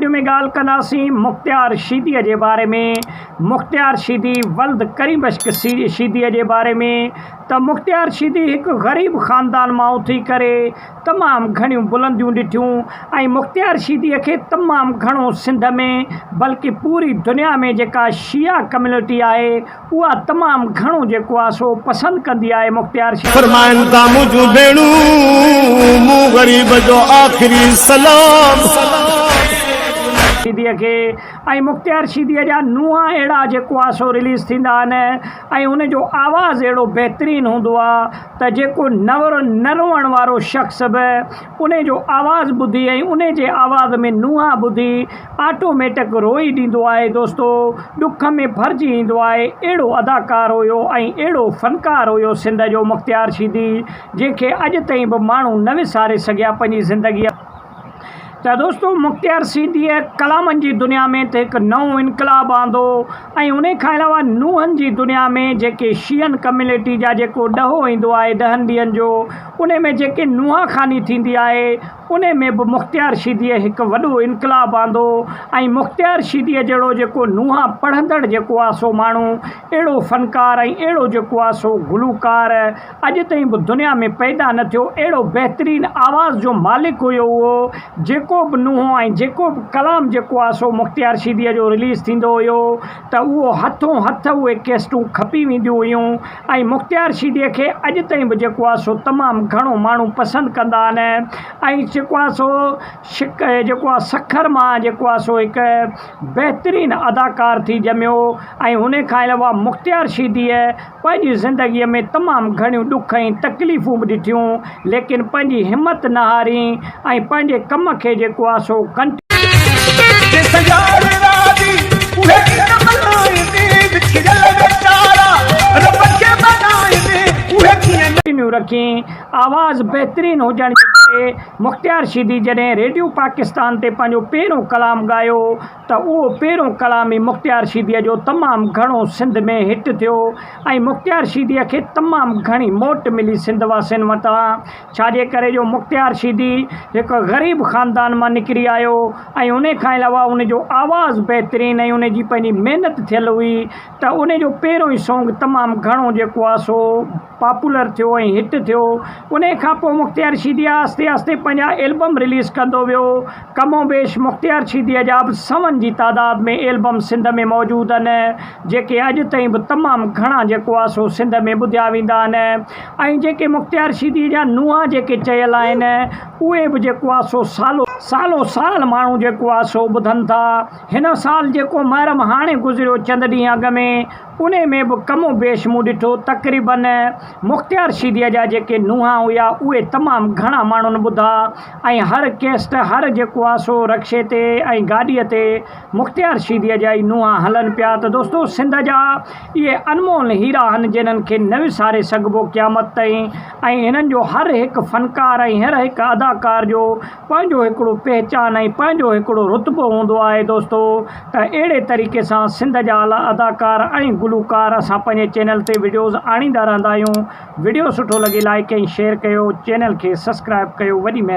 Video में ॻाल्हि कंदासीं मुख़्तियार शीदीअ जे बारे में। मुख़्तियार शीदी वल्द करीम बख्श शीदीअ जे बारे में। त मुख़्तियार शीदी हिकु ग़रीब ख़ानदान मां उथी करे तमामु घणियूं बुलंदियूं ॾिठियूं ऐं मुख़्तियार शीदीअ खे तमामु घणो सिंध में बल्कि पूरी दुनिया में जेका शिया कम्यूनिटी आहे उहा तमामु घणो जेको आहे सो पसंदि कंदी आहे मुख़्तियार शीदीअ खे। ऐं मुख़्तियार शीदीअ जा नुंहं अहिड़ा जेको आहे सो रिलीज़ थींदा आहिनि ऐं हुनजो आवाज़ु अहिड़ो बहितरीनु हूंदो आहे त जेको न रोअण वारो शख़्स बि उन जो आवाज़ु ॿुधी ऐं उन जे आवाज़ में नुंहं ॿुधी ऑटोमेटिक रोई ॾींदो आहे। दोस्तो ॾुख में भरिजी ईंदो आहे। अहिड़ो अदाकार हुयो ऐं अहिड़ो फ़नकार हुयो सिंध जो मुख़्तियार शीदी, जंहिंखे अॼु ताईं बि माण्हू न विसारे सघिया पंहिंजी ज़िंदगीअ। त दोस्तो मुख़्तियार शीदीअ कलामनि जी दुनिया में त हिकु नओं इनकलाब आंदो ऐं उन खां अलावा नुंहंनि जी दुनिया में जेके शियन कम्यूनिटी जा जेको ॾहो ईंदो आहे 10 ॾींहंनि जो, उन में जेके नुंहाखानी थींदी आहे उन में बि मुख़्तियार शीदीअ हिकु वॾो इनकलाब आंदो। ऐं मुख़्तियार शीदीअ जहिड़ो जेको नुंहां पढ़ंदड़ जेको आहे सो माण्हू, अहिड़ो फ़नकार ऐं अहिड़ो जेको आहे सो गुलूकार अॼु ताईं बि दुनिया में पैदा न थियो। अहिड़ो बहितरीनु आवाज़ जो मालिक हुयो उहो। जेको बि नुंहुं ऐं जेको बि कलाम जेको आहे सो मुख़्तियार शीदीअ जो रिलीज़ थींदो हुयो त उहो हथों हथ उहे कैसेटूं खपी वेंदियूं हुयूं। ऐं मुख़्तियार शीदीअ खे अॼु ताईं बि जेको आहे सो तमामु घणो माण्हू पसंदि कंदा आहिनि। ऐं जेको आहे सो जेको आहे सखर मां जेको आहे सो हिकु बहितरीनु अदाकार थी ॼमियो। ऐं हुन खां अलावा मुख़्तियार शीदीअ पंहिंजी ज़िंदगीअ में तमामु घणियूं ॾुख ऐं तकलीफ़ूं बि ॾिठियूं, लेकिन पंहिंजी हिमत न हारी ऐं पंहिंजे कम खे जेको आहे सो रखी। आवाज़ बहितरीनु हुजण जे मुख़्तियार शीदी जॾहिं रेडियो पाकिस्तान ते पंहिंजो पहिरियों कलाम ॻायो त उहो पहिरियों कलाम ई मुख़्तियार शीदीअ जो तमामु घणो सिंध में हिट थियो ऐं मुख़्तियार शीदीअ खे तमामु घणी मोट मिली सिंध वासियुनि वटां। छाजे करे जो मुख़्तियार शीदी हिकु ग़रीब ख़ानदान मां निकिरी आयो ऐं उन खां अलावा उनजो आवाज़ु बहितरीनु ऐं उनजी पंहिंजी महिनत थियल हुई त उनजो पहिरियों ई सॉन्ग तमामु घणो जेको आहे सो पॉपुलर थियो ऐं हिट थियो। उन खां पोइ मुख़्तियार शीदीअ आस्ते आस्ते पंहिंजा एल्बम रिलीज़ कंदो वियो। कमो बेश मुख़्तियार शीदीअ जा बि 100 जी तादाद में एल्बम सिंध में मौजूदु आहिनि, जेके अॼु ताईं बि तमामु घणा जेको आहे सो सिंध में ॿुधिया वेंदा आहिनि। ऐं जेके मुख़्तियार शीदीअ जा नुंहं जेके चयल आहिनि उहे बि जेको आहे सो सालो साल माण्हू जेको आहे सो ॿुधनि था। हिन साल जेको महरम हाणे गुज़रियो चंद ॾींहं अॻ में, उन में बि कमो बेश मूं ॾिठो तक़रीबन मुख़्तियार शीदीअ जा जेके नुंहं हुया उहे तमामु घणा माण्हुनि ॿुधा ऐं हर कैस्ट हर जेको आहे सो रक्शे ते ऐं गाॾीअ ते मुख़्तियार शीदीअ जा ई नुंहं हलनि पिया। त दोस्तो सिंध जा इहे अनमोल हीरा आहिनि जिन्हनि खे न विसारे सघिबो क़यामत ताईं। ऐं हिननि जो हर हिकु फ़नकार ऐं हर हिकु अदाकार जो पंहिंजो हिकिड़ो पहचान ऐं पंहिंजो हिकिड़ो रुतबो हूंदो आहे। दोस्तो त अहिड़े तरीक़े सां सिंध जा अदाकार ऐं गुलूकार असां पंहिंजे चैनल ते वीडियोज़ आणींदा रहंदा आहियूं। वीडियो सुठो लॻे लाइक ऐं शेयर कयो, चैनल खे सब्सक्राइब कयो। वॾी महिरबानी।